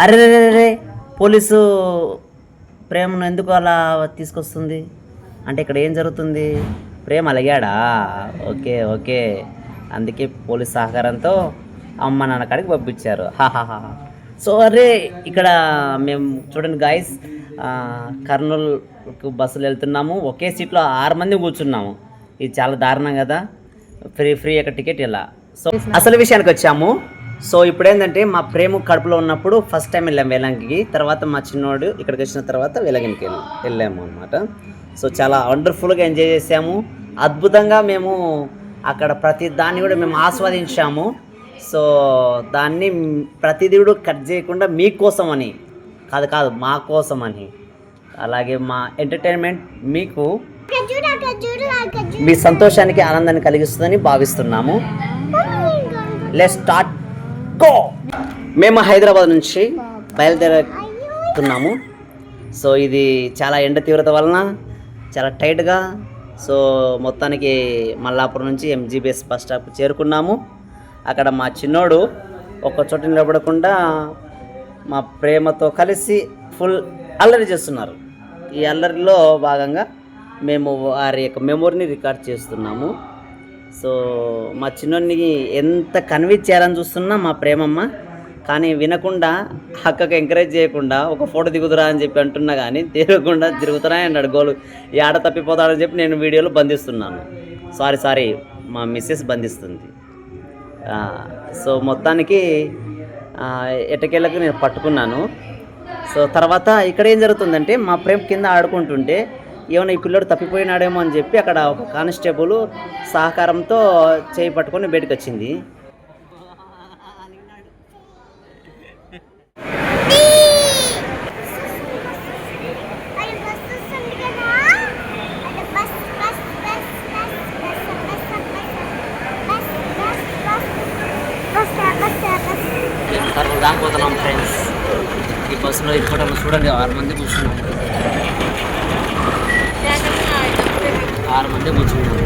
అరే పోలీసు ప్రేమను ఎందుకు అలా తీసుకొస్తుంది అంటే ఇక్కడ ఏం జరుగుతుంది? ప్రేమ అలిగాడా? ఓకే ఓకే, అందుకే పోలీస్ సహకారంతో అమ్మ నాన్న కాడికి పంపించారు. హాహాహా. సో అరే ఇక్కడ మేము చూడండి గాయస్, కర్నూలుకు బస్సులు వెళ్తున్నాము. ఒకే సీట్లో 6 మంది కూర్చున్నాము. ఇది చాలా దారుణం కదా. ఫ్రీ యొక్క టికెట్ ఇలా. సో అసలు విషయానికి వచ్చాము. సో ఇప్పుడు ఏంటంటే మా ప్రేమ కడుపులో ఉన్నప్పుడు ఫస్ట్ టైం వెళ్ళాము వేలంగికి. తర్వాత మా చిన్నోడు ఇక్కడికి వచ్చిన తర్వాత వేలంగికి వెళ్ళాము అనమాట. సో చాలా వండర్ఫుల్గా ఎంజాయ్ చేసాము. అద్భుతంగా మేము అక్కడ ప్రతి దాన్ని కూడా మేము ఆస్వాదించాము. సో దాన్ని ప్రతిదీ కూడా కట్ చేయకుండా మీకోసం అని కాదు మా కోసం అని, అలాగే మా ఎంటర్టైన్మెంట్ మీకు మీ సంతోషానికి ఆనందాన్ని కలిగిస్తుందని భావిస్తున్నాము. Let's start go. మేము హైదరాబాద్ నుంచి బయలుదేరుతున్నాము. సో ఇది చాలా ఎండ తీవ్రత వలన చాలా టైట్గా, సో మొత్తానికి మల్లాపురం నుంచి ఎంజీబీఎస్ బస్ స్టాప్ చేరుకున్నాము. అక్కడ మా చిన్నోడు ఒక్క చోట నిలబడకుండా మా ప్రేమతో కలిసి ఫుల్ అల్లరి చేస్తున్నారు. ఈ అల్లరిలో భాగంగా మేము వారి యొక్క మెమొరీని రికార్డ్ చేస్తున్నాము. సో మా చిన్నోడిని ఎంత కన్విన్స్ చేయాలని చూస్తున్నా మా ప్రేమమ్మ, కానీ వినకుండా అక్కకి ఎంకరేజ్ చేయకుండా ఒక ఫోటో దిగుతురా అని చెప్పి అంటున్నా కానీ తిరగకుండా తిరుగుతున్నా అన్నాడు. గోలు ఈ ఆడ తప్పిపోతాడని చెప్పి నేను వీడియోలో బంధిస్తున్నాను. సారీ మా మిస్సెస్ బంధిస్తుంది. సో మొత్తానికి ఎటకేళ్ళకి నేను పట్టుకున్నాను. సో తర్వాత ఇక్కడ ఏం జరుగుతుందంటే మా ప్రేమ కింద ఆడుకుంటుంటే ఏమైనా ఈ పిల్లడు తప్పిపోయినాడేమో అని చెప్పి అక్కడ ఒక కానిస్టేబుల్ సహకారంతో చేయి పట్టుకొని బయటకు వచ్చింది. దానిపోతున్నాం ఫ్రెండ్స్. ఈ బస్సులో ఇప్పుడు చూడండి 6 మంది కూర్చున్నాం. 6 మంది కూర్చున్నాం.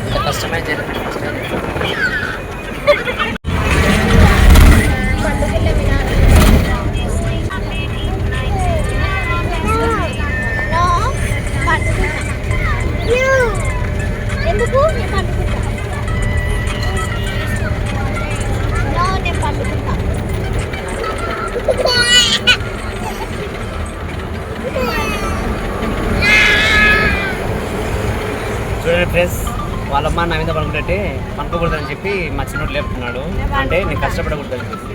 ఇంత కష్టమే జరిగింది. చూడండి ఫ్రెండ్స్, వాళ్ళమ్మ నా మీద పడుకుంటే పనుకోకూడదని చెప్పి మా చిన్నోడు లేపుతున్నాడు. అంటే నేను కష్టపడకూడదని చెప్పి.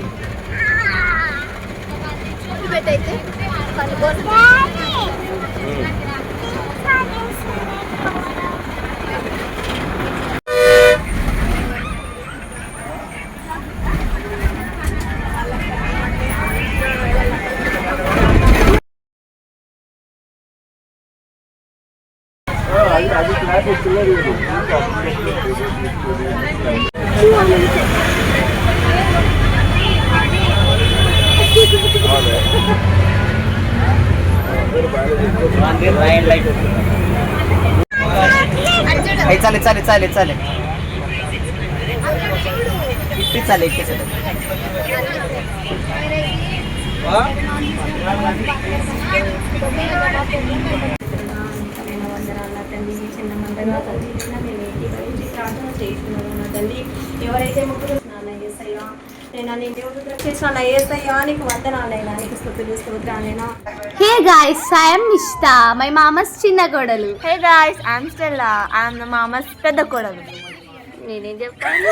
चालेल తల్లి ఎవరైతే ముగ్గురు Hey guys, I am Nishta, my mama's చిన్న కోడలు. Hey guys, I am Stella, I am the mama's పెద్ద కోడలు. నేనేం చెప్తాను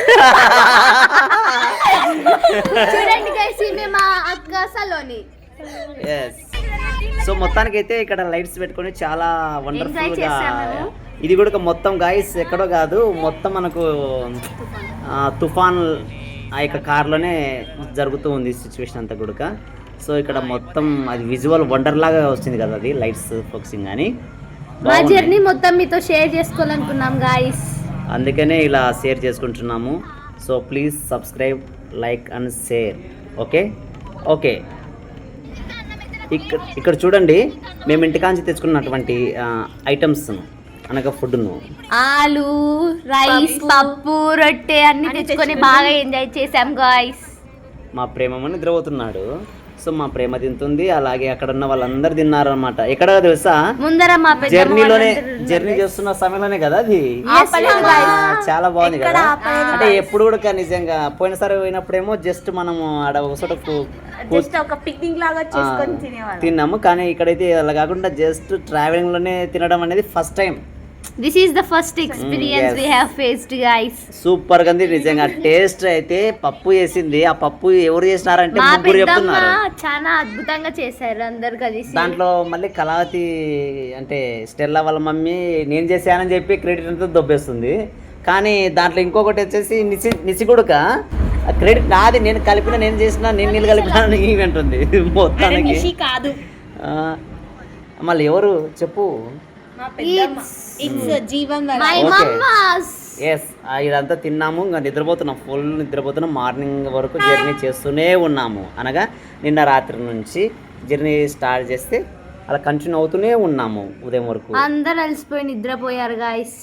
చూడండి guys, ఈమె మా అక్క సలోని. yes. సో మొత్తానికి అయితే ఇక్కడ లైట్స్ పెట్టుకొని చాలా వండర్ఫుల్ గా, ఇది కూడా మొత్తం గాయస్ ఎక్కడో కాదు, మొత్తం మనకు తుఫాన్ ఆ యొక్క కార్లోనే జరుగుతూ ఉంది సిచ్యువేషన్ అంతా కూడా. సో ఇక్కడ మొత్తం అది విజువల్ వండర్ లాగా వస్తుంది కదా, అది లైట్స్ ఫోకసింగ్ అని. మా జర్నీ మొత్తం మీతో షేర్ చేసుకోవాలనుకున్నాం గాయస్, అందుకనే ఇలా షేర్ చేసుకుంటున్నాము. So please subscribe, like and share. Okay okay. ఇక్కడ చూడండి, మేము ఇంటికాంచి తెచ్చుకున్నటువంటి ఐటమ్స్ అనగా ఫుడ్ను, ఆలు, రైస్, పప్పు, రొట్టె అన్ని తెచ్చుకొని బాగా ఎంజాయ్ చేసాం గాయ్స్. మా ప్రేమమ్మ నిద్రపోతున్నాడు. సో మా ప్రేమ తింటుంది, అలాగే అక్కడ ఉన్న వాళ్ళందరూ తిన్నారు అనమాట. ఎక్కడ తెలుసా, ముందర మా పెద్దమ్మ జర్నీలోనే వాళ్ళందరూ జర్నీ చేస్తున్న సమయంలోనే కదా అది. ఆపలేదు guys. చాలా బాగుంది కదా. ఆపలేదు అంటే ఎప్పుడు కూడా నిజంగా పోయినసారి పోయినప్పుడేమో జస్ట్ మనము ఆడ ఒక చోట జస్ట్ ఒక పిక్నిక్ లాగా చేసుకొని తినేవాళ్ళం. తిన్నాము. కానీ ఇక్కడైతే అలా కాకుండా జస్ట్ ట్రావెలింగ్ లోనే తినడం అనేది first time. This is the first experience we have faced guys. Super గా ఉంది నిజంగా. టేస్ట్ అయితే పప్పు చేసింది. ఆ పప్పు ఎవరు చేసినారంటే మా ముగ్గురు పెద్దమ్మ చెప్తున్నారు. చాలా అద్భుతంగా చేశారు అందరు కలిసి. దాంట్లో మళ్ళీ కళావతి అంటే స్టెల్లా వాళ్ళ మమ్మీ నేను చేశానని చెప్పి క్రెడిట్ అంతా దొబ్బేస్తుంది. కానీ దాంట్లో ఇంకొకటి వచ్చేసి నిసిగుడుక క్రెడిట్ నాది, నేను కలిపిన, నేను చేసిన, నేను నీళ్ళు కలిపిన ఈవెంట్ ఉంది మొత్తానికి. కాదు మళ్ళీ ఎవరు చెప్పు. It's Jeevan my Okay. Mummas. Yes ఇదంతా తిన్నాము, ఇంకా నిద్రపోతున్నాం, ఫుల్ నిద్రపోతున్నాం. మార్నింగ్ వరకు జర్నీ చేస్తూనే ఉన్నాము. అనగా నిన్న రాత్రి నుంచి జర్నీ స్టార్ట్ చేస్తే అలా కంటిన్యూ అవుతూనే ఉన్నాము ఉదయం వరకు. అందరు అలసిపోయి నిద్రపోయారు గైస్.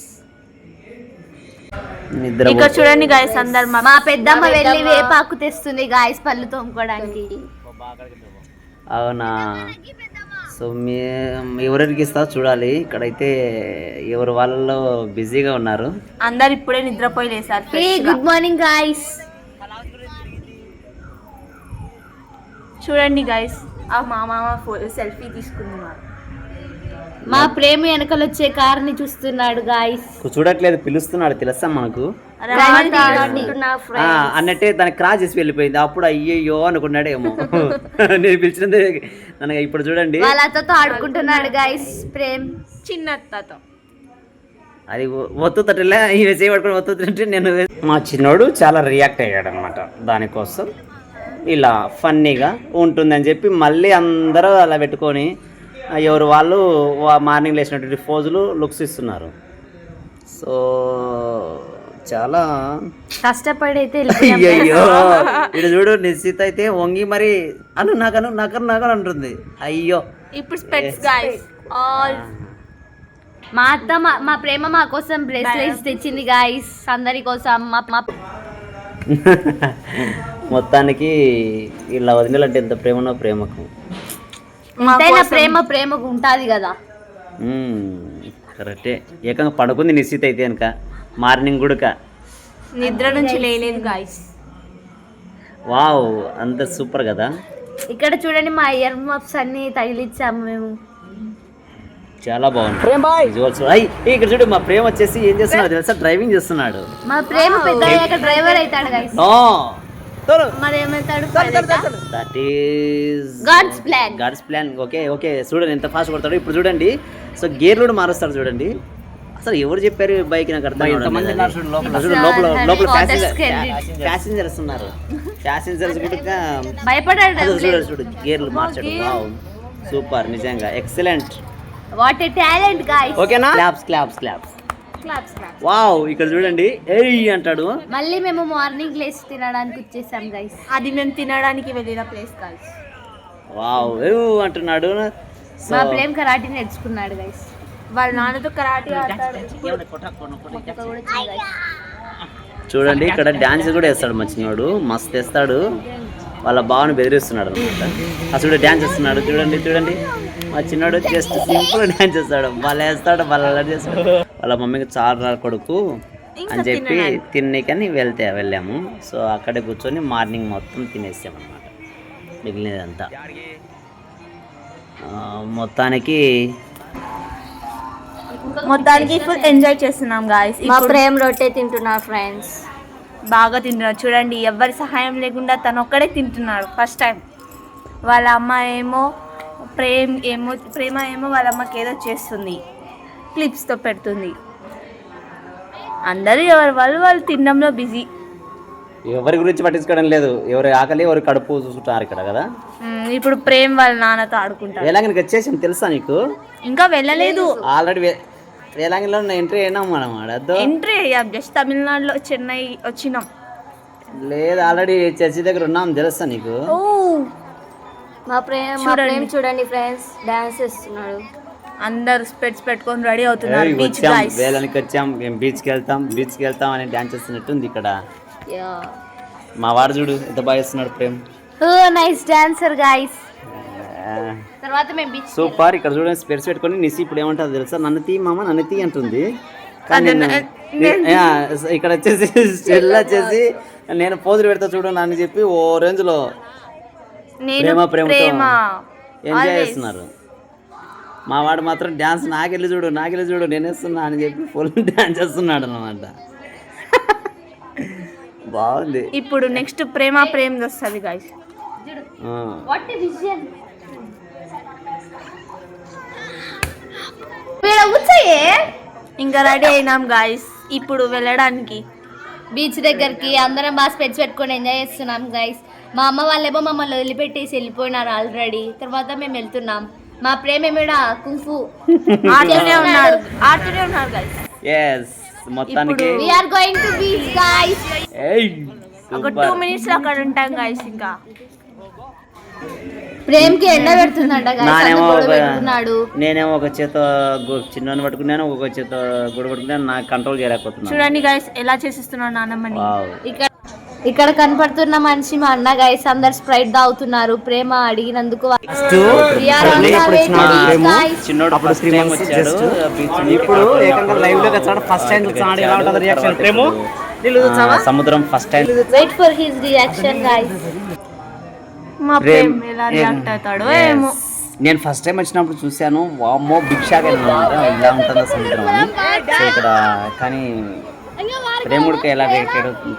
ఇక్కడ చూడండి గైస్, అందరు మా పెద్దమ్మ వెళ్ళి వేపాకు తెస్తుంది గైస్ పళ్ళు తోముకోవడానికి. అవునా. సో ఎవరెవరికి ఇస్తా చూడాలి. ఇక్కడైతే ఎవరు వాళ్ళలో బిజీగా ఉన్నారు. అందరు ఇప్పుడే నిద్రపోయి లేసారు. Hey good morning guys. చూడండి గైస్, ఆ మా మామ సెల్ఫీ తీసుకున్నారు. మా ప్రేమ వెనకలు వచ్చే కారుని చూస్తున్నాడు గైస్. చూడట్లేదు, పిలుస్తున్నాడు, తెలుసా మనకు అన్నట్టే దాన్ని క్రాస్ చేసి వెళ్ళిపోయింది. అప్పుడు అయ్యయ్యో అనుకున్నాడేమో నేను పిలిచినందే. నన్ను ఇప్పుడు చూడండి వాళ్ళ అత్తతో ఆడుకుంటున్నాడు గైస్ ప్రేమ్. చిన్న అత్తతో అది ఒత్తుతట్లే చేయబడుకుని ఒత్తుతుంటే నేను మా చిన్నోడు చాలా రియాక్ట్ అయ్యాడు అనమాట. దానికోసం ఇలా ఫన్నీగా ఉంటుందని చెప్పి మళ్ళీ అందరూ అలా పెట్టుకొని ఎవరు వాళ్ళు మార్నింగ్ లేచినటువంటి ఫోజులు లుక్స్ ఇస్తున్నారు. సో చాలా కష్టపడి అయితే అయ్యో ఇటు చూడు, నిశ్చిత అయితే వంగి మరి నాకను అంటుంది. అయ్యో ఇప్పుడు స్పెట్స్ గైస్ ఆల్. మా అత్త మా ప్రేమ మా కోసం బ్రేస్లెట్స్ తెచ్చింది గైస్, అందరి కోసం. మొత్తానికి ఇలా వదిలేలంటే ఎంత ప్రేమనో ప్రేమకు. ఎంతైనా ప్రేమకు ఉంటుంది కదా. కరెక్టే. ఏకంగా పడుకుంది నిశ్చిత అయితే కనుక మార్నింగ్ గుడక నిద్ర నుంచి లేలేదు గైస్. వావ్, అంత సూపర్ కదా. ఇక్కడ చూడండి మా ఇయర్ మప్స్ అన్ని తగిలిచ్చాము మేము. చాలా బాగుంది. ఇక్కడ చూడు, మా ప్రేమ వచ్చేసి ఏం చేస్తున్నాడు తెలుసా, డ్రైవింగ్ చేస్తున్నాడు. మా ప్రేమ పెద్ద అయ్యాక డ్రైవర్ అవుతాడు గైస్. మరి ఏమవుతాడు? That is God's plan. Okay చూడండి ఎంత ఫాస్ట్ కొడతాడు. ఇప్పుడు చూడండి, సో గేర్ కూడా మారుస్తాడు చూడండి. అసలు ఎవరు చెప్పారు బైక్ నాకు అర్థం లోపల ప్యాసింజర్స్ ఉన్నారు. ప్యాసింజర్స్ కూడా భయపడాడు. చూడు గేర్లు మార్చాడు. వావ్, సూపర్, నిజంగా excellent. What a talent guys. ఓకేనా? క్లాప్స్. వావ్, ఇక్కడ చూడండి ఏయ్ అంటాడు. మళ్ళీ మేము మార్నింగ్ లేచి తినడానికి వచ్చేసాం గైస్. అది మేము తినడానికి వెళ్ళిన ప్లేస్ గైస్. వావ్ అంటున్నాడు. మా ప్రేమ కరాటే నేర్చుకున్నాడు గైస్. వాళ్ళ నాన్నతో కరాటే ఆడతాడు. చూడండి ఇక్కడ డాన్స్ కూడా వేస్తాడు మంచివాడు, మస్తు వేస్తాడు. వాళ్ళ బావని బెదిరిస్తున్నాడు అనమాట. అసలు డాన్స్ వేస్తున్నాడు చూడండి. మా చిన్నోడు జస్ట్ సింపుల్ డాన్స్ చేస్తాడు, వాళ్ళు వేస్తాడు, వాళ్ళు అలా చేస్తాడు. వాళ్ళ మమ్మీకి చాలా కొడుకు అని చెప్పి తిన్నకని వెళ్ళాము. సో అక్కడే కూర్చొని మార్నింగ్ మొత్తం తినేసాం అనమాట, మిగిలినదంతా. మొత్తానికి ఫుల్ ఎంజాయ్ చేస్తున్నాం గాయస్. మా ప్రేమ రొట్టె తింటున్నారు ఫ్రెండ్స్. బాగా తింటున్నాడు చూడండి. ఎవరి సహాయం లేకుండా తను ఒక్కడే తింటున్నాడు ఫస్ట్ టైం. వాళ్ళ అమ్మ ఏమో ప్రేమ ఏమో వాళ్ళ అమ్మకి ఏదో చేస్తుంది, క్లిప్స్తో పెడుతుంది. అందరూ ఎవరి వాళ్ళు తినడంలో బిజీ. ఎవరి గురించి పట్టించుకోవడం లేదు, ఎవరి ఆకలి ఎవరి కడుపు చూసుకుంటారు ఇక్కడ కదా. ఇప్పుడు ప్రేమ్ వాళ్ళ నాన్నతో ఆడుకుంటారు. వేలాంగినికి వచ్చేసాం తెలుసా నీకు? ఇంకా వెళ్ళలేదు. ఆల్రెడీ వేలాంగిలో ఎంట్రీ అయినాం మనం. ఎంట్రీ అయ్యాం, జస్ట్ తమిళనాడులో చెన్నై వచ్చినాం. లేదు, ఆల్రెడీ చర్చి దగ్గర ఉన్నాం తెలుసా నీకు? మా ప్రేమ చూడండి ఫ్రెండ్స్, డాన్స్ చేస్తున్నాడు. అందరు స్పెట్స్ పెట్టుకొని రెడీ అవుతున్నారు. వేలానికి వచ్చాం, మేము బీచ్కి వెళ్తాం అని డాన్స్ చేస్తున్నట్టుంది ఇక్కడ. మా వాడు చూడు ఎంత బాగా చేస్తున్నాడు ప్రేమ్. ఓ నైస్ డాన్సర్ గాయ్స్. తర్వాత మేము బీచ్ సూపర్. ఇక్కడ చూడండి స్పెట్స్ పెట్టుకొని నిసి ఇప్పుడు ఏమంటుంది తెలుసా, నన్ను తీ మామ నన్ను తీ అంటుంది. కానీ ఇక్కడ వచ్చేసి స్టిల్ వచ్చేసి నేను పోజులు పెడతా చూడు అని చెప్పి ఓ రేంజ్లో ప్రేమతో ఎంజాయ్ చేస్తున్నారు. మా వాడు మాత్రం డ్యాన్స్ నాకెళ్ళి చూడు నేను వేస్తున్నా అని చెప్పి ఫుల్ డ్యాన్స్ చేస్తున్నాడు అనమాట. బాగుంది. ఇప్పుడు నెక్స్ట్ ప్రేమ వస్తుంది గాయస్. What a vision. ఇంకా రెడీ అయినాం గాయస్ ఇప్పుడు వెళ్ళడానికి బీచ్ దగ్గరికి. అందరం బాగా స్పెట్స్ పెట్టుకొని ఎంజాయ్ చేస్తున్నాం గైస్. మా అమ్మ వాళ్ళేమో మమ్మల్ని వదిలిపెట్టేసి వెళ్ళిపోయినారు ఆల్రెడీ. తర్వాత మేము వెళ్తున్నాం. మా ప్రేమ ఏమిడా కుంఫు ఆడుతూనే ఉన్నాడు గాయస్. yes మొత్తానికి we are going to beach guys. ఒక 2 minutes లో అక్కడ ఉంటాం గాయస్. ఇంకా ప్రేమ్కి ఎండ పెడుతుందంట పెట్టుకున్నాడు. నేనేమో ఒక చేత చిన్న పట్టుకున్నాను, ఒక చేత గుడి పట్టుకున్నాను. నాకు కంట్రోల్ చేయలేకపోతున్నాను. చూడండి గైస్ ఎలా చేసిస్తున్నాను నాన్నమ్మని. ఇక్కడ కనపడుతున్న మనిషి మా అన్న గైస్. అందరు స్ప్రైట్ తాగుతున్నారు ప్రేమ అడిగినందుకు. సముద్రం first time. Wait for his reaction guys. మా ప్రేమ ఎలా రియాక్ట్ అవుతాడో ఏమో. నేను ఫస్ట్ టైం వచ్చినప్పుడు చూశాను, వామ్మో బిగ్ షాక్ అన్నమాట, ఇలా ఉంటుందా సముద్రం అని. సో ఇక్కడ కానీ ప్రేముడికి ఎలా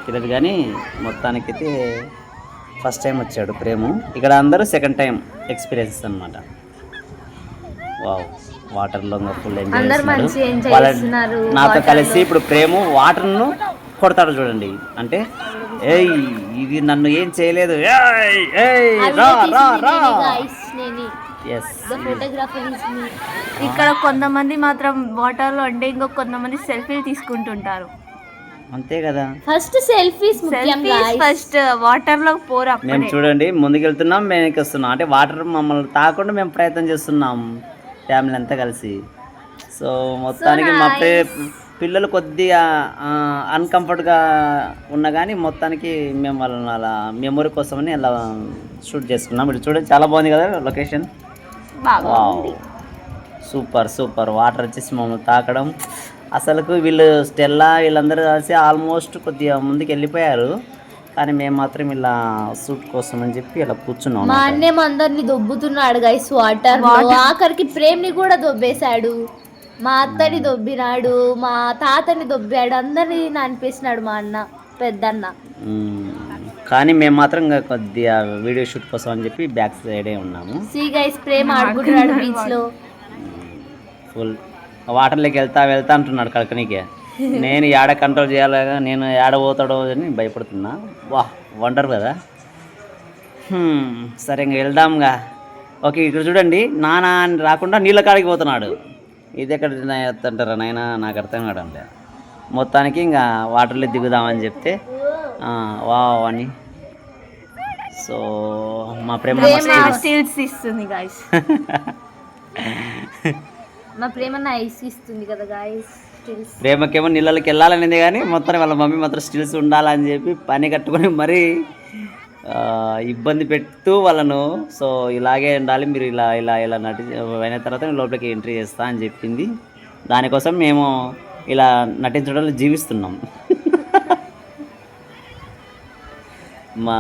తెలియదు కానీ మొత్తానికైతే ఫస్ట్ టైం వచ్చాడు ప్రేము. ఇక్కడ అందరూ సెకండ్ టైం ఎక్స్పీరియన్స్ అనమాట. వావ్ వాటర్లో ఫుల్ ఎంజాయ్ చేస్తున్నారు. నాతో కలిసి ఇప్పుడు ప్రేము వాటర్ను కొడతాడు చూడండి. అంటే ఏయ్ ఇది నన్ను ఏం చేయలేదు. ఇక్కడ కొంతమంది మాత్రం వాటర్ లో అంటే ఇంకో కొంతమంది సెల్ఫీలు తీసుకుంటుంటారు. అంతే కదా, ఫస్ట్ సెల్ఫీస్ ఫస్ట్ వాటర్ లో పోరా. మేము చూడండి ముందుకెళ్తున్నాం, వెనక్కి వస్తున్నాం. అంటే వాటర్ మమ్మల్ని తాకుండా మేము ప్రయత్నం చేస్తున్నాం ఫ్యామిలీ అంతా కలిసి. సో మొత్తానికి మా పిల్లలు కొద్దిగా అన్కంఫర్ట్గా ఉన్నా కానీ మొత్తానికి మేము వాళ్ళని అలా మెమొరీ కోసమని అలా షూట్ చేసుకున్నాం. ఇప్పుడు చూడండి చాలా బాగుంది కదా లొకేషన్. సూపర్. వాటర్ వచ్చేసి మమ్మల్ని తాకడం అసలుకు వీళ్ళు స్టెల్లా వీళ్ళందరూ కలిసి ఆల్మోస్ట్ కొద్దిగా ముందుకు వెళ్ళిపోయారు. కానీ మేము మాత్రం ఇలా షూట్ కోసం అని చెప్పి ఇలా కూర్చున్నాం. మా అన్నేమో అందరిని దొబ్బుతున్నాడు గైస్ వాటర్. ఆఖరికి ప్రేమ్ని కూడా దొబ్బేశాడు. మా అత్తని దొబ్బినాడు, మా తాతని దొబ్బాడు, అందరినీ అనిపిస్తున్నాడు మా అన్న పెద్దన్న. కానీ మేము మాత్రం ఇంకా కొద్దిగా వీడియో షూట్ కోసం అని చెప్పి బ్యాక్ సైడే ఉన్నాము. సీ గైస్ ప్రేమ ఆడుకుంటున్నాడు బీచ్ లో. ఫుల్ వాటర్లోకి వెళ్తా అంటున్నాడు కడకనీకే. నేను ఏడ కంట్రోల్ చేయాలి, నేను ఏడ పోతాడో అని భయపడుతున్నా. వండర్ కదా. సరే ఇంకా వెళ్దాంగా. ఓకే ఇక్కడ చూడండి, నానా అని రాకుండా నీళ్ళ కాడికి పోతున్నాడు. ఇది ఎక్కడ అంటారా నాయన, నాకు అర్థం కావడం లేదు. మొత్తానికి ఇంకా వాటర్లో దిగుదామని చెప్తే అని. సో మా ప్రేమ ఇస్తుంది గాయస్. మా ప్రేమ ఐస్ ఇస్తుంది కదా గాయస్. ప్రేమకేమో నీళ్ళకి వెళ్ళాలనేది కానీ మొత్తం వాళ్ళ మమ్మీ మాత్రం స్టిల్స్ ఉండాలని చెప్పి పని కట్టుకొని మరీ ఇబ్బంది పెడుతూ వాళ్ళను. సో ఇలాగే ఉండాలి మీరు, ఇలా నటి అయిన తర్వాత లోపలికి ఎంట్రీ చేస్తా అని చెప్పింది. దానికోసం మేము ఇలా నటించడంలో జీవిస్తున్నాం. మా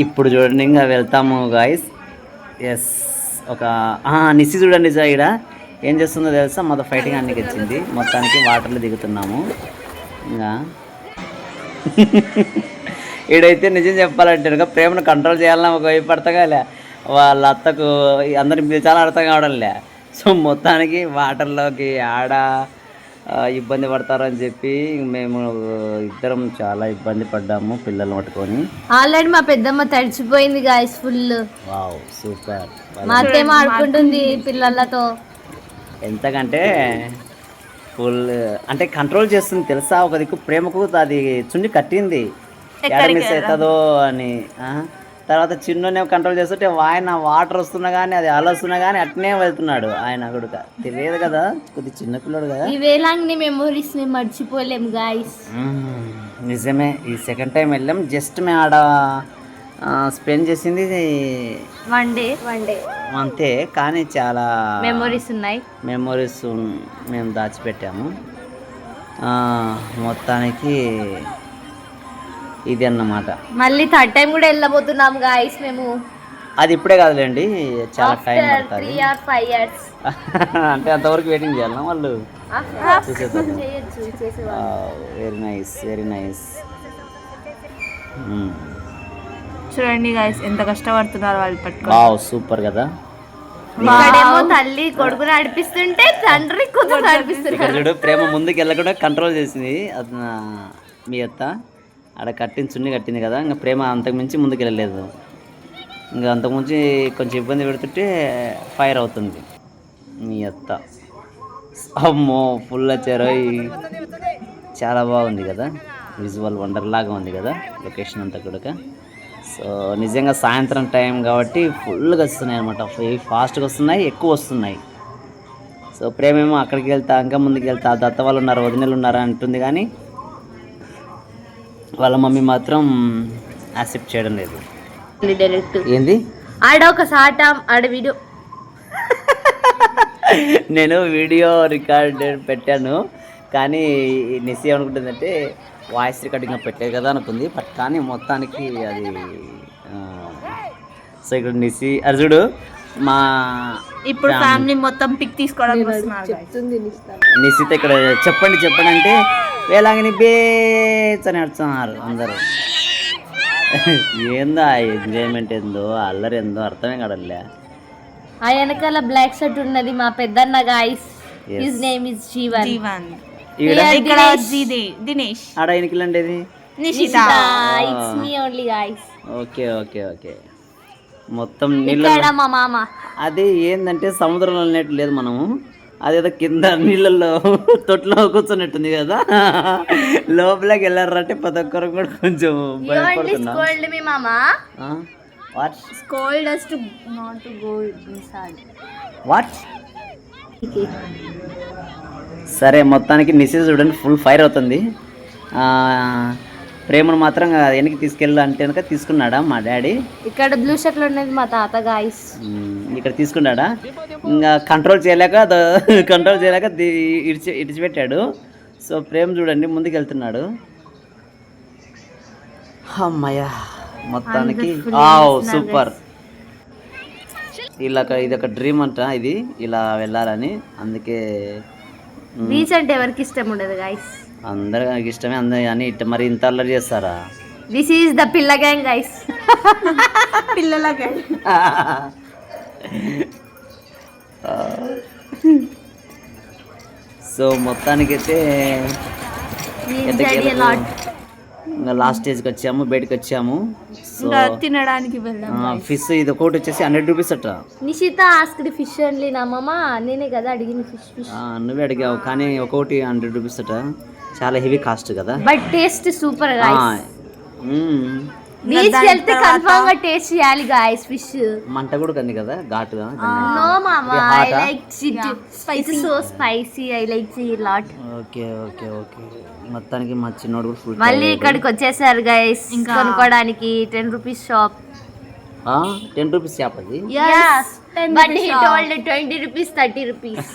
ఇప్పుడు చూడండి ఇంకా వెళ్తాము గాయస్. ఎస్ ఒక నిసి చూడండి ఇక్కడ ఏం చేస్తుందో తెలుసా, మొదటి ఫైటింగ్ అన్నికి వచ్చింది. మొత్తానికి వాటర్లో దిగుతున్నాము. ఇంకా ఈడైతే నిజం చెప్పాలంటే కనుక ప్రేమను కంట్రోల్ చేయాలన్నా ఒక వైపు పడతగాలే, వాళ్ళ అత్తకు అందరికి చాలా అర్థం కావడంలే. సో మొత్తానికి వాటర్లోకి ఆడ ఇబ్బంది పడతారు అని చెప్పి మేము ఇద్దరం చాలా ఇబ్బంది పడ్డాము పిల్లలు పట్టుకొని. ఆల్రెడీ మా పెద్దమ్మ తడిచిపోయింది గాయస్ ఫుల్. Wow super. మా అత్తేమో ఆడుకుంటుంది పిల్లలతో. ఎంతకంటే ఫుల్ అంటే కంట్రోల్ చేస్తుంది తెలుసా. ఒక దిక్కు ప్రేమకు అది చున్ని కట్టింది, ఎక్కడ మిస్ అవుతుందో అని. తర్వాత చిన్ననే కంట్రోల్ చేస్తుంటే ఆయన వాటర్ వస్తున్నా కానీ అది అలా వస్తున్నా కానీ అట్నే వెళ్తున్నాడు. ఆయన కూడా తెలియదు కదా, కొద్ది చిన్న పిల్లడు కదా. ఈ వేలాంగ్ని మెమోరీస్ ని మర్చిపోలేము గాయస్. నిజమే, ఈ సెకండ్ టైం వెళ్ళాం. జస్ట్ మేము ఆడ స్పెండ్ చేసింది 1 డే అంతే, కానీ చాలా మెమొరీస్ ఉన్నాయి. మెమొరీస్ మేము దాచిపెట్టాము. మొత్తానికి ఇది అన్నమాట. మళ్ళీ 3rd టైం కూడా వెళ్ళబోతున్నాం గాయస్ మేము. అది ఇప్పుడే కాదులేండి, చాలా టైం పడుతుంది. 3 or 5 years అంటే అంతవరకు వెయిటింగ్ చేయాలి వాళ్ళు. చేయొచ్చు, చేసేవాళ్ళు. Very nice, very nice. చూడండి గైస్ ఎంత కష్టపడుతున్నారు వాళ్ళు పట్టుకొని. వావ్, సూపర్ కదా. ఇక్కడేమో తల్లి కొడుకుని నడిపిస్తుంటే తండ్రి కూతురు ఇక్కడ నడిపిస్తున్నారు. చూడు, ప్రేమ ముందుకు వెళ్ళకుండా కంట్రోల్ చేసింది అది మీ అత్త. ఆడ కట్టింది, చున్ని కట్టింది కదా, ఇంకా ప్రేమ అంతకుమించి ముందుకు వెళ్ళలేదు. ఇంకా అంతకుమించి కొంచెం ఇబ్బంది పెడుతుంటే ఫైర్ అవుతుంది మీ అత్త. అమ్మో, ఫుల్ వచ్చారు. చాలా బాగుంది కదా, విజువల్ వండర్ లాగా ఉంది కదా లొకేషన్ అంతా కూడా. సో నిజంగా సాయంత్రం టైం కాబట్టి ఫుల్గా వస్తున్నాయి అనమాట, ఫాస్ట్గా వస్తున్నాయి, ఎక్కువ వస్తున్నాయి. సో ప్రేమేమో అక్కడికి వెళ్తా, ఇంకా ముందుకు వెళ్తా, దత్త వాళ్ళు ఉన్నారు, వదినలు ఉన్నారా అంటుంది, కానీ వాళ్ళ మమ్మీ మాత్రం యాక్సెప్ట్ చేయడం లేదు. డైరెక్ట్ ఏంది ఆడ ఒక సాట ఆడ వీడియో నేను వీడియో రికార్డ్ పెట్టాను, కానీ నిసి ఏమనుకుంటుందంటే వాయిస్ రికార్డింగ్ పెట్టారు కదా అనుకుంది. బట్ కానీ మొత్తానికి అది సో ఇక్కడ నిసి అర్జుడు మా ఇప్పుడు ఫ్యామిలీ మొత్తం పిక్ తీసుకోవడానికి వస్తున్నారు guys. నిశ్చిత ఇక్కడ చెప్పండి చెప్పండి అంటే వేలాగని బేచ్ అని అడుతున్నారు అందరూ. ఏందో ఆ ఎంజాయ్మెంట్ ఏందో, అల్లరి ఏందో అర్థమే కాడలే. ఆ వెనకాల బ్లాక్ షర్ట్ ఉన్నది మా పెద్దన్న guys. His name is Jeevan. Jeevan. ఈడ ఇక్కడ దినేష్. ఆడ ఎనికిలండి ఇది Nishita. It's me only guys. Okay okay okay. మొత్తం నీళ్ళ ఇక్కడ మా మామ. అది ఏంటంటే సముద్రంలో వెళ్ళినట్టు లేదు, మనము అదేదో కింద నీళ్ళల్లో తొట్లో కూర్చున్నట్టుంది కదా, లోపలికి వెళ్ళారంటే ప్రతి ఒక్కరు కూడా కొంచెం భయపడుతున్నాం. స్కోల్డ్ మీ మామ. What scold us to not to go inside. What సరే, మొత్తానికి నిశ్చయం చూడండి ఫుల్ ఫైర్ అవుతుంది. ప్రేమను మాత్రం వెనక్కి తీసుకెళ్ళి అంటే కనుక తీసుకున్నాడా మా డాడీ. ఇక్కడ బ్లూ షర్ట్ లో ఉన్నది మా తాత గాయస్. ఇక్కడ తీసుకున్నాడా, ఇంకా కంట్రోల్ చేయలేక ఇడిచిపెట్టాడు. సో ప్రేమ చూడండి ముందుకు వెళ్తున్నాడు. అమ్మయ్య, మొత్తానికి సూపర్. ఇలా ఇది ఒక డ్రీమ్ అంట, ఇది ఇలా వెళ్ళాలని. అందుకే బీచ్ అంటే ఎవరికి ఇష్టం ఉండదు గాయస్. అందరికి ఇష్టమే, అందరు అని మరి ఇంత అల్లరి చేస్తారా. దిస్ ఈజ్ ద పిల్ల గ్యాంగ్ గైస్. పిల్లల గ్యాంగ్. సో మొత్తానికైతే ఇంకా లాస్ట్ స్టేజ్కి వచ్చాము, బయటకు వచ్చాము. సో తినడానికి వెళ్దాం. ఫిష్ ఇది ఒకటి వచ్చేసి 100 రూపీస్ అట్ట. నిషిత ఆస్క్డ్ ఫిష్ ఓన్లీ. నా మామ నేనే కదా అడిగింది ఫిష్. నువ్వే అడిగావు, కానీ ఒక్కొక్కటి 100 రూపీస్ అట, చాలా హెవీ కాస్ట్ కదా. But taste super guys. Beach దాని వెళ్తే కన్ఫర్మ్ గా టేస్ట్ చేయాలి గైస్ ఫిష్. మంట కూడా కంది కదా, ఘాటుగా. నో మామా, ఇది ఐ hot ఆ? Like it. Spicy, so spicy. I like it lot. Okay okay okay. మొత్తానికి మా చిన్నోడు కూడా ఫుల్. మళ్ళీ ఇక్కడికి వచ్చేసారు గైస్ కొనుక్కోడానికి. 10 రూపీస్ షాప్. 10 రూపీస్ షాప్ అది. Yes, but he told 20 rupees, 30 rupees.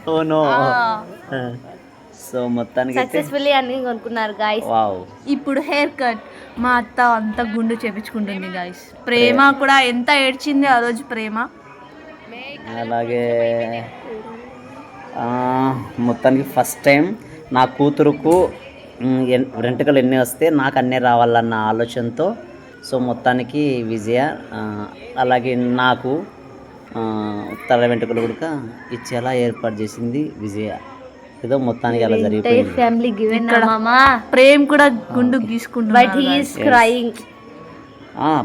Oh no. So మొత్తానికి సక్సెస్ఫుల్లీ అన్ని కొనుక్కున్నారు గైస్. వావ్. ఇప్పుడు హెయిర్ కట్ మా అత్త అంతా గుండు చేపించుకుంటుంది గాయస్. ప్రేమ కూడా ఎంత ఏడ్చింది ఆ రోజు ప్రేమ. అలాగే మొత్తానికి ఫస్ట్ టైం నా కూతురుకు వెంట్రుకలు ఎన్ని వస్తే నాకు అన్నీ రావాలన్న ఆలోచనతో. సో మొత్తానికి విజయ, అలాగే నాకు తల వెంట్రుకలు కూడా ఇచ్చేలా ఏర్పాటు చేసింది విజయ. ఏదో మొత్తానికి అలా జరిగిపోయింది. ఫ్యామిలీ గివెన్ మామా. ప్రేమ్ కూడా గుండు గీసుకుంటుంది. But he is crying.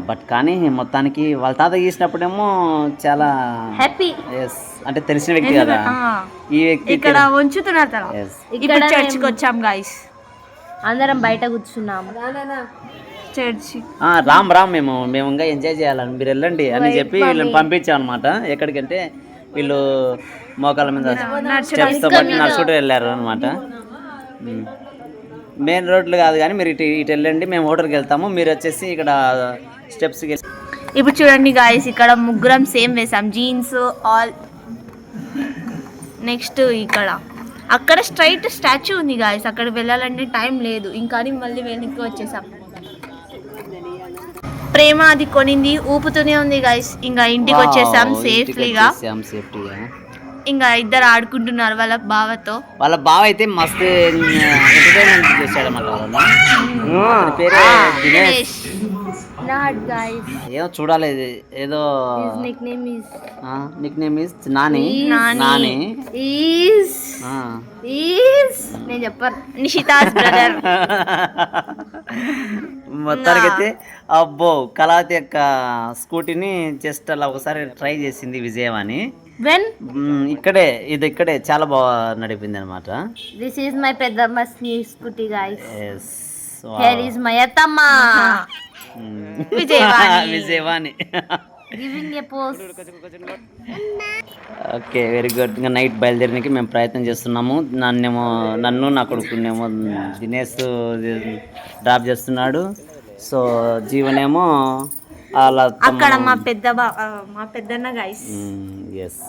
But కానీ మొత్తానికి వాళ్ళ తాత గీసినప్పుడేమో చాలా హ్యాపీ. ఎస్, అంటే తెలిసిన వ్యక్తి కదా ఈ వ్యక్తి. ఇక్కడ ఉంచుతున్నారు తల. ఎస్. ఇప్పుడు చర్చికి వచ్చాం గాయస్. అందరం బయట కూర్చున్నాము. చర్చి. రామ్ మేము ఇంకా ఎంజాయ్ చేయాలని మీరు వెళ్ళండి అని చెప్పి వీళ్ళని పంపించాం అనమాట. ఎక్కడికంటే వీళ్ళు మోకాళ్ళ మీద స్టెప్స్తో బట్టి నడుచుకుంటూ వెళ్ళారు అనమాట. మెయిన్ రోడ్లు కాదు కానీ మీరు ఇటు వెళ్ళండి, మేము హోటల్కి వెళ్తాము, మీరు వచ్చేసి ఇక్కడ స్టెప్స్కి. ఇప్పుడు చూడండి గాయస్, ఇక్కడ ముగ్గురం సేమ్ వేసాం, జీన్స్ ఆల్. నెక్స్ట్ ఇక్కడ అక్కడ స్ట్రైట్ స్టాచ్యూ ఉంది గాయస్, అక్కడికి వెళ్ళాలంటే టైం లేదు, ఇంకా మళ్ళీ వెనక్కి వచ్చేసాం. ప్రేమ అది కొనింది ఊపుతూనే ఉంది గాయస్. ఇంకా ఇంటికి వచ్చేసాం సేఫ్లీగా. ఇంకా ఇద్దరు ఆడుకుంటున్నారు వాళ్ళ బావతో. వాళ్ళ బావ అయితే మస్తు ఎంటర్టైన్మెంట్ చేశాడు అన్నమాట. పేరే దినేష్. ఏదో చూడాలి, ఏదో నిక్ నేమ్ ఇస్ నాని. నేను చెప్పాను, నిషితాస్ బ్రదర్. మొత్తానికైతే అబ్బో కళావతి యొక్క స్కూటీని జస్ట్ అలా ఒకసారి ట్రై చేసింది విజయవాణి. ఇక్కడే చాలా బాగా నడిపింది అనమాట. దిస్ ఈజ్ మై పెద్దమ్మ scooty guys. Here is my అత్తమ్మ Vijayavani. Giving a pose. Okay, very good. ఇంకా నైట్ బయలుదేరడానికి మేము ప్రయత్నం చేస్తున్నాము. నన్ను నా కొడుకునేమో దినేష్ డ్రాప్ చేస్తున్నాడు. సో జీవనేమో అలా అక్కడ మా పెద్దన్న గైస్. ఎస్,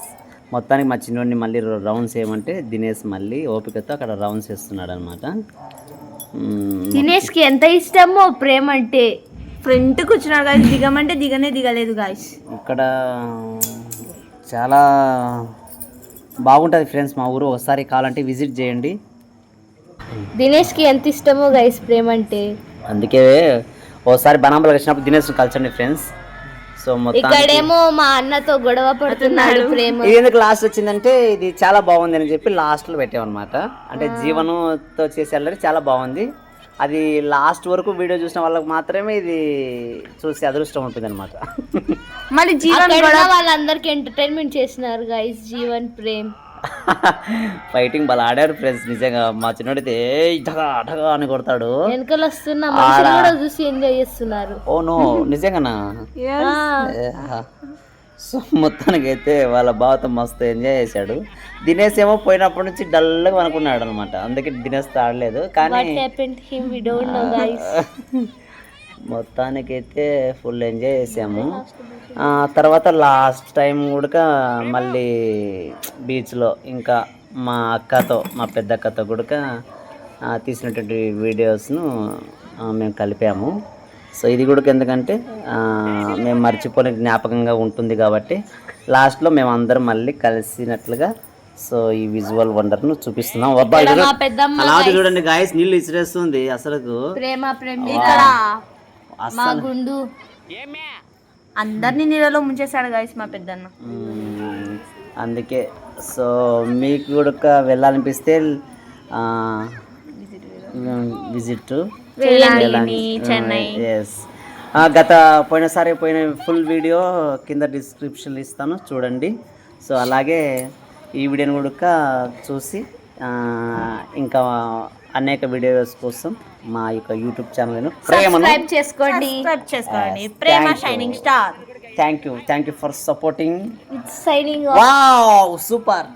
మొత్తానికి మా చిన్నోడిని మళ్ళీ రౌండ్స్ ఏమంటే దినేష్ మళ్ళీ ఓపికతో అక్కడ రౌండ్స్ వేస్తున్నాడు అనమాట. దినేష్కి ఎంత ఇష్టమో ప్రేమ అంటే. ఫ్రంట్ కూర్చున్నాడు గాయస్, దిగమంటే దిగలేదు గాయస్. ఇక్కడ చాలా బాగుంటుంది ఫ్రెండ్స్ మా ఊరు, ఒకసారి కావాలంటే విజిట్ చేయండి. దినేష్కి ఎంత ఇష్టమో గైస్ ప్రేమ అంటే. అందుకే ఒకసారి బనాంబలకు వచ్చినప్పుడు దినేష్ కలిసండి ఫ్రెండ్స్. సో ఇక్కడేమో మా అన్నతో గొడవ పడుతున్నాడు ప్రేమ. ఇది ఎందుకు లాస్ట్ వచ్చిందంటే ఇది చాలా బాగుంది అని చెప్పి లాస్ట్లో పెట్టామన్నమాట. అంటే జీవనంతో చేసేయాలని చాలా బాగుంది. అది లాస్ట్ వరకు వీడియో చూసిన వాళ్ళకి మాత్రమే ఇది చూసి అదృష్టం ఉంటుంది అనమాట. మళ్ళీ జీవన్ వాళ్ళందరికి ఎంటర్టైన్మెంట్ చేసినారు గైస్. జీవన్ ప్రేమ్ ఫైటింగ్ బాగా ఆడారు ఫ్రెండ్స్. నిజంగా మా చిన్నోడైతే ఢగా ఢగా అని కొడతాడు. వెనకలు వస్తున్నా మనుషులు కూడా చూసి ఎంజాయ్ చేస్తున్నారు. ఓ నో, నిజంగానా? సో మొత్తానికి అయితే వాళ్ళ బావతో మస్తు ఎంజాయ్ చేశాడు. దినేష్ ఏమో పోయినప్పటి నుంచి డల్గా అనుకున్నాడు అనమాట, అందుకే దినేష్తో ఆడలేదు. కానీ మొత్తానికైతే ఫుల్ ఎంజాయ్ చేసాము. తర్వాత లాస్ట్ టైం కూడా మళ్ళీ బీచ్లో ఇంకా మా అక్కతో, మా పెద్ద అక్కతో కూడా తీసినటువంటి వీడియోస్ను మేము కలిపాము. సో ఇది కూడా ఎందుకంటే మేము మర్చిపోలే జ్ఞాపకంగా ఉంటుంది కాబట్టి లాస్ట్లో మేము అందరం మళ్ళీ కలిసినట్లుగా సో ఈ విజువల్ వండర్ను చూపిస్తున్నాం. అలా చూడండి గాయస్, నీళ్ళు ఇసిరేస్తుంది అసలు. అందరినీ నీళ్ళలో ముంచేశాడు గాయస్ మా పెద్దన్న. అందుకే సో మీకు కూడా వెళ్ళాలనిపిస్తే విజిట్ చెన్నై. ఎస్, పోయిన ఫుల్ వీడియో కింద డిస్క్రిప్షన్లో ఇస్తాను, చూడండి. సో అలాగే ఈ వీడియోని కూడా చూసి ఇంకా అనేక వీడియోస్ కోసం మా యొక్క యూట్యూబ్ ఛానల్ను సబ్స్క్రైబ్ చేసుకోండి. Prema shining star. Thank you for supporting. It's shining wow, super.